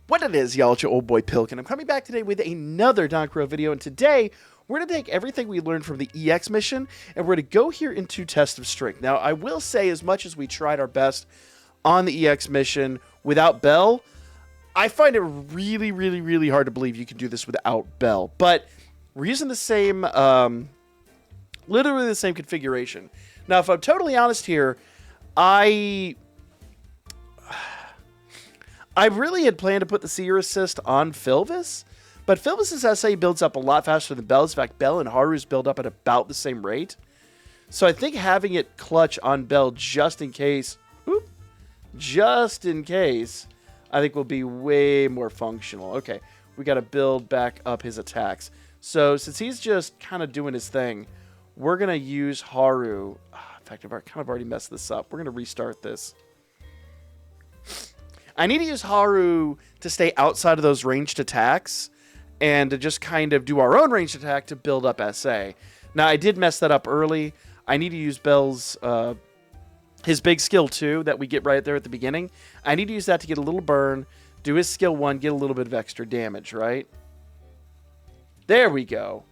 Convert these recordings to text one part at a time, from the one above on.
What it is, y'all, it's your old boy Pilk, and I'm coming back today with another danchro video, and today we're going to take everything we learned from the EX mission, and we're going to go here into Test of Strength. Now, I will say, as much as we tried our best on the EX mission without Bell, I find it really, really, really hard to believe you can do this without Bell, but we're using the same, literally the same configuration. Now, if I'm totally honest here, I really had planned to put the Seer Assist on Philvis, but Philvis's SA builds up a lot faster than Bell's. In fact, Bell and Haru's build up at about the same rate. So I think having it clutch on Bell just in case, I think will be way more functional. Okay, we got to build back up his attacks. So since he's just kind of doing his thing, we're going to use Haru. In fact, I've kind of already messed this up. We're going to restart this. I need to use Haru to stay outside of those ranged attacks and to just kind of do our own ranged attack to build up SA. Now, I did mess that up early. I need to use Bell's, his big skill 2 that we get right there at the beginning. I need to use that to get a little burn, do his skill 1, get a little bit of extra damage, right? There we go.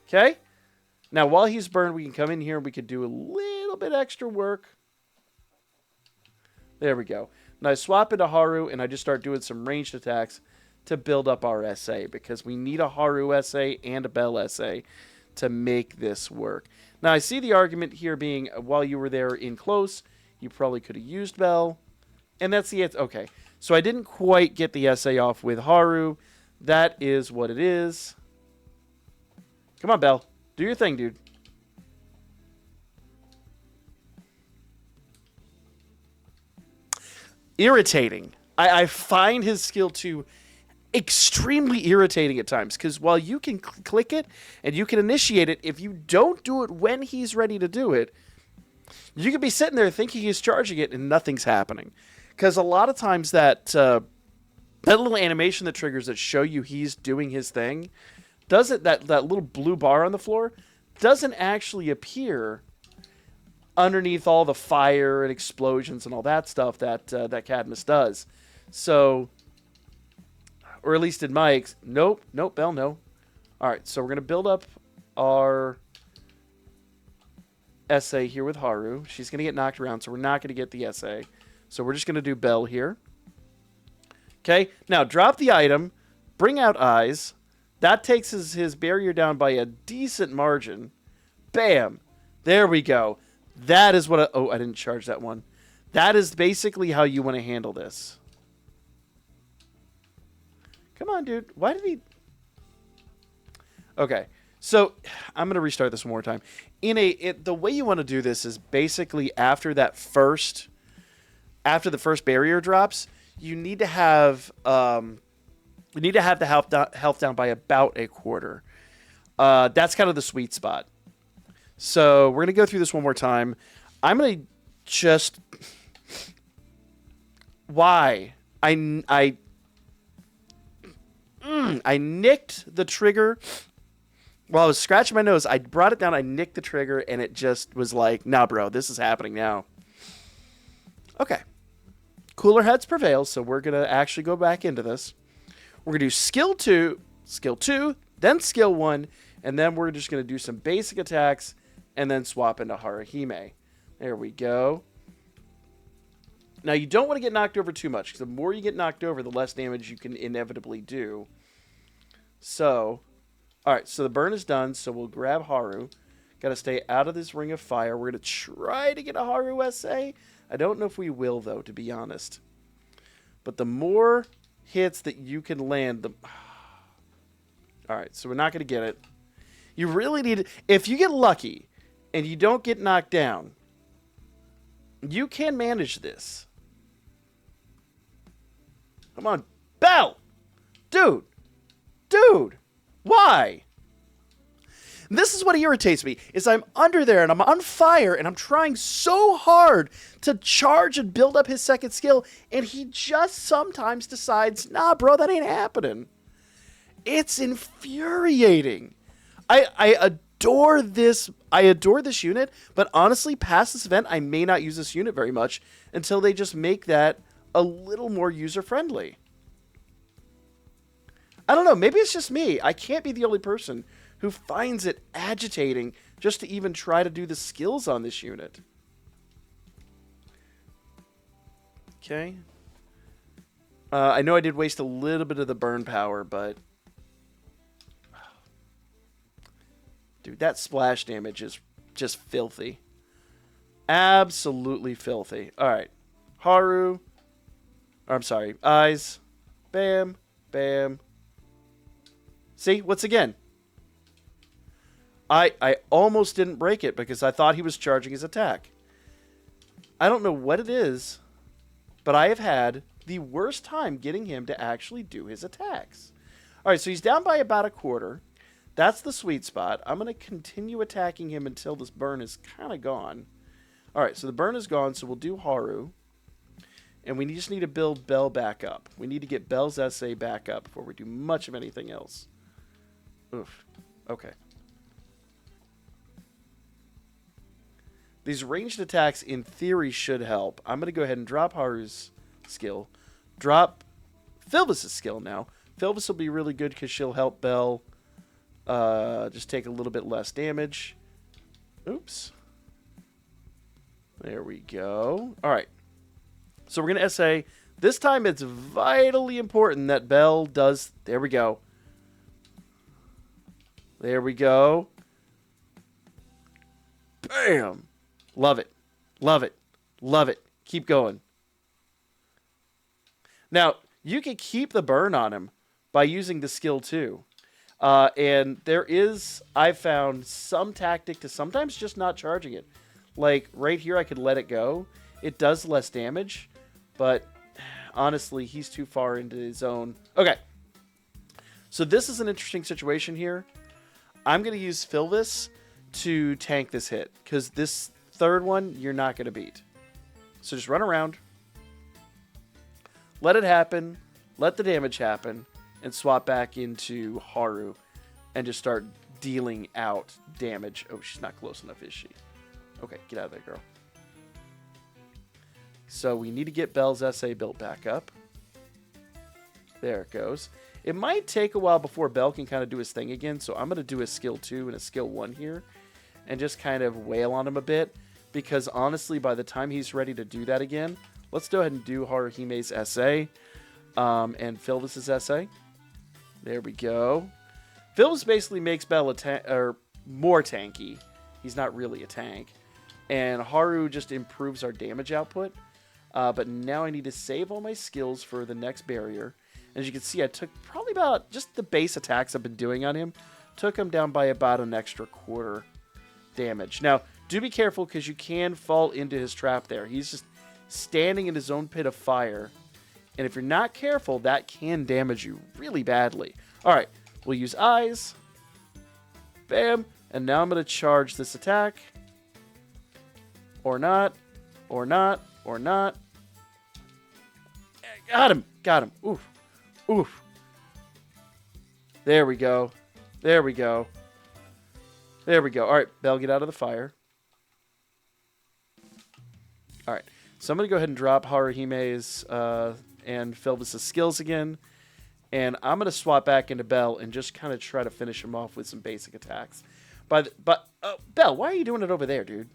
Okay? Now, while he's burned, we can come in here and we can do a little bit extra work. There we go. Now I swap into Haru, and I just start doing some ranged attacks to build up our SA, because we need a Haru SA and a Bell SA to make this work. Now, I see the argument here being, while you were there in close, you probably could have used Bell, and that's the answer. Okay, so I didn't quite get the SA off with Haru. That is what it is. Come on, Bell. Do your thing, dude. Irritating. I find his skill 2 extremely irritating at times, because while you can click it and you can initiate it, if you don't do it when he's ready to do it, you could be sitting there thinking he's charging it and nothing's happening. Because a lot of times that little animation that triggers that show you he's doing his thing, that little blue bar on the floor doesn't actually appear underneath all the fire and explosions and all that stuff that Cadmus does. So, or at least in my nope, Bell, no. All right, so we're gonna build up our SA here with Haru. She's gonna get knocked around, so we're not gonna get the SA. So we're just gonna do Bell here. Okay, now drop the item, bring out eyes. That takes his barrier down by a decent margin. Bam, there we go. That is what I didn't charge that one. That is basically how you want to handle this. Come on, dude. Why did he... Okay, so I'm going to restart this one more time. The way you want to do this is basically after the first barrier drops, you need to have the health down by about a quarter. That's kind of the sweet spot. So we're going to go through this one more time. I'm going to just... Why? I nicked the trigger. While I was scratching my nose, I brought it down, I nicked the trigger, and it just was like, nah, bro, this is happening now. Okay. Cooler heads prevail, so we're going to actually go back into this. We're going to do skill 2, then skill 1, and then we're just going to do some basic attacks, and then swap into Haruhime. There we go. Now, you don't want to get knocked over too much, because the more you get knocked over, the less damage you can inevitably do. So, alright, so the burn is done, so we'll grab Haru. Got to stay out of this ring of fire. We're going to try to get a Haru SA. I don't know if we will, though, to be honest. But the more hits that you can land, the... Alright, so we're not going to get it. You really need... If you get lucky and you don't get knocked down, you can manage this. Come on. Bell! Dude! Why? This is what irritates me, is I'm under there and I'm on fire and I'm trying so hard to charge and build up his second skill, and he just sometimes decides, nah, bro, that ain't happening. It's infuriating. I adore this unit, but honestly, past this event, I may not use this unit very much until they just make that a little more user-friendly. I don't know. Maybe it's just me. I can't be the only person who finds it agitating just to even try to do the skills on this unit. Okay. I know I did waste a little bit of the burn power, but... Dude, that splash damage is just filthy. Absolutely filthy. Alright. Haru. I'm sorry. Eyes. Bam. Bam. See? Once again. I almost didn't break it because I thought he was charging his attack. I don't know what it is, but I have had the worst time getting him to actually do his attacks. Alright, so he's down by about a quarter. That's the sweet spot. I'm going to continue attacking him until this burn is kind of gone. Alright, so the burn is gone, so we'll do Haru. And we just need to build Bell back up. We need to get Bell's SA back up before we do much of anything else. Oof. Okay. These ranged attacks, in theory, should help. I'm going to go ahead and drop Haru's skill. Drop Philvis' skill now. Philvis will be really good because she'll help Bell just take a little bit less damage. Oops. There we go. All right. So we're going to SA. This time it's vitally important that Bell does... There we go. There we go. Bam! Love it. Love it. Love it. Keep going. Now, you can keep the burn on him by using the skill too. And there is, I've found, some tactic to sometimes just not charging it. Like, right here, I could let it go. It does less damage, but honestly, he's too far into his own. Okay. So this is an interesting situation here. I'm going to use Philvis to tank this hit, because this third one, you're not going to beat. So just run around. Let it happen. Let the damage happen. And swap back into Haru. And just start dealing out damage. Oh, she's not close enough, is she? Okay, get out of there, girl. So we need to get Bell's SA built back up. There it goes. It might take a while before Bell can kind of do his thing again. So I'm going to do a skill 2 and a skill 1 here. And just kind of wail on him a bit. Because honestly, by the time he's ready to do that again, let's go ahead and do Haruhime's SA. And Philvis' SA. There we go. Philvis basically makes Bell more tanky. He's not really a tank. And Haru just improves our damage output. But now I need to save all my skills for the next barrier. As you can see, I took probably about just the base attacks I've been doing on him. Took him down by about an extra quarter damage. Now, do be careful because you can fall into his trap there. He's just standing in his own pit of fire. And if you're not careful, that can damage you really badly. Alright, we'll use eyes. Bam. And now I'm going to charge this attack. Or not. Or not. Or not. Got him. Got him. Oof. Oof. There we go. There we go. There we go. Alright, Bell, get out of the fire. Alright, so I'm going to go ahead and drop Haruhime's and Philvis' skills again. And I'm going to swap back into Bell and just kind of try to finish him off with some basic attacks. But Bell, why are you doing it over there, dude?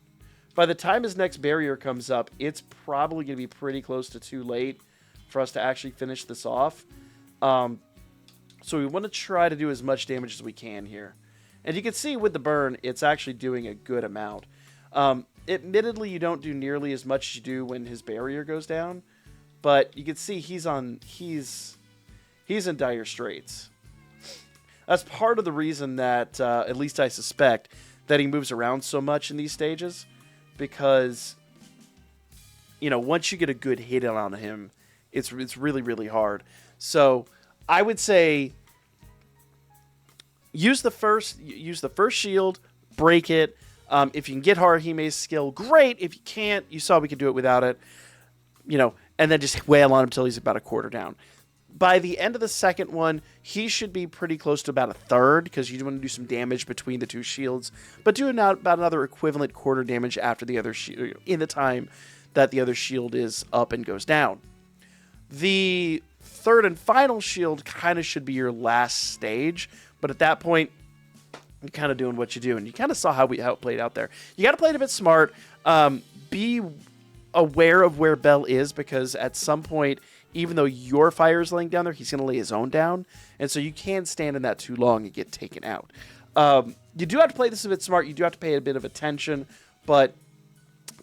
By the time his next barrier comes up, it's probably going to be pretty close to too late for us to actually finish this off. So we want to try to do as much damage as we can here. And you can see with the burn, it's actually doing a good amount. Admittedly, you don't do nearly as much as you do when his barrier goes down. But you can see he's in dire straits. That's part of the reason that, at least I suspect, that he moves around so much in these stages. Because, you know, once you get a good hit on him, it's really, really hard. So I would say use the first shield, break it. If you can get Haruhime's skill, great. If you can't, you saw we could do it without it. You know, and then just wail on him until he's about a quarter down. By the end of the second one, he should be pretty close to about a third because you want to do some damage between the two shields, but do about another equivalent quarter damage after the other shield in the time that the other shield is up and goes down. The third and final shield kind of should be your last stage, but at that point, you're kind of doing what you do, and you kind of saw how it played out there. You got to play it a bit smart. Be aware of where Bell is, because at some point, even though your fire is laying down there, he's going to lay his own down, and so you can't stand in that too long and get taken out. You do have to play this a bit smart. You do have to pay a bit of attention, but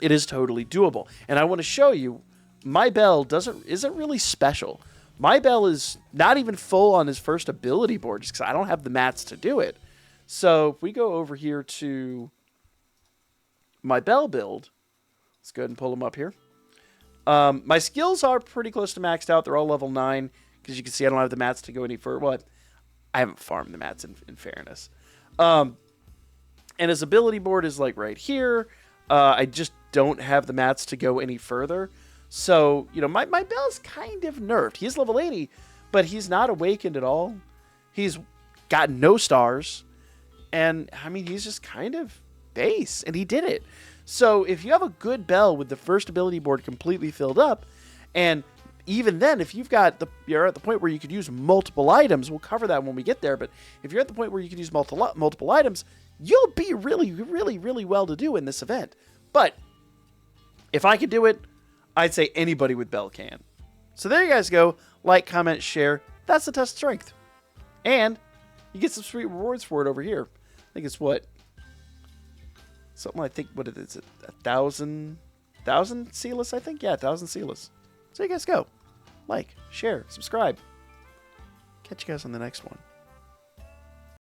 it is totally doable. And I want to show you, my Bell isn't really special. My Bell is not even full on his first ability board, just because I don't have the mats to do it. So if we go over here to my Bell build, let's go ahead and pull them up here. My skills are pretty close to maxed out. They're all level 9, because you can see I don't have the mats to go any further. Well, I haven't farmed the mats in fairness. And his ability board is like right here. I just don't have the mats to go any further. So, you know, my Bell's kind of nerfed. He's level 80, but he's not awakened at all. He's got no stars. And, I mean, he's just kind of base, and he did it. So, if you have a good Bell with the first ability board completely filled up, and even then, if you're at the point where you could use multiple items, we'll cover that when we get there, but if you're at the point where you could use multiple items, you'll be really, really, really well to do in this event. But if I could do it, I'd say anybody with Bell can. So there you guys go. Like, comment, share. That's the test of strength. And you get some sweet rewards for it over here. I think it's what? Something, I think, what is it? 1,000 Sealess, I think? Yeah, 1,000 Sealess. So you guys go. Like, share, subscribe. Catch you guys on the next one.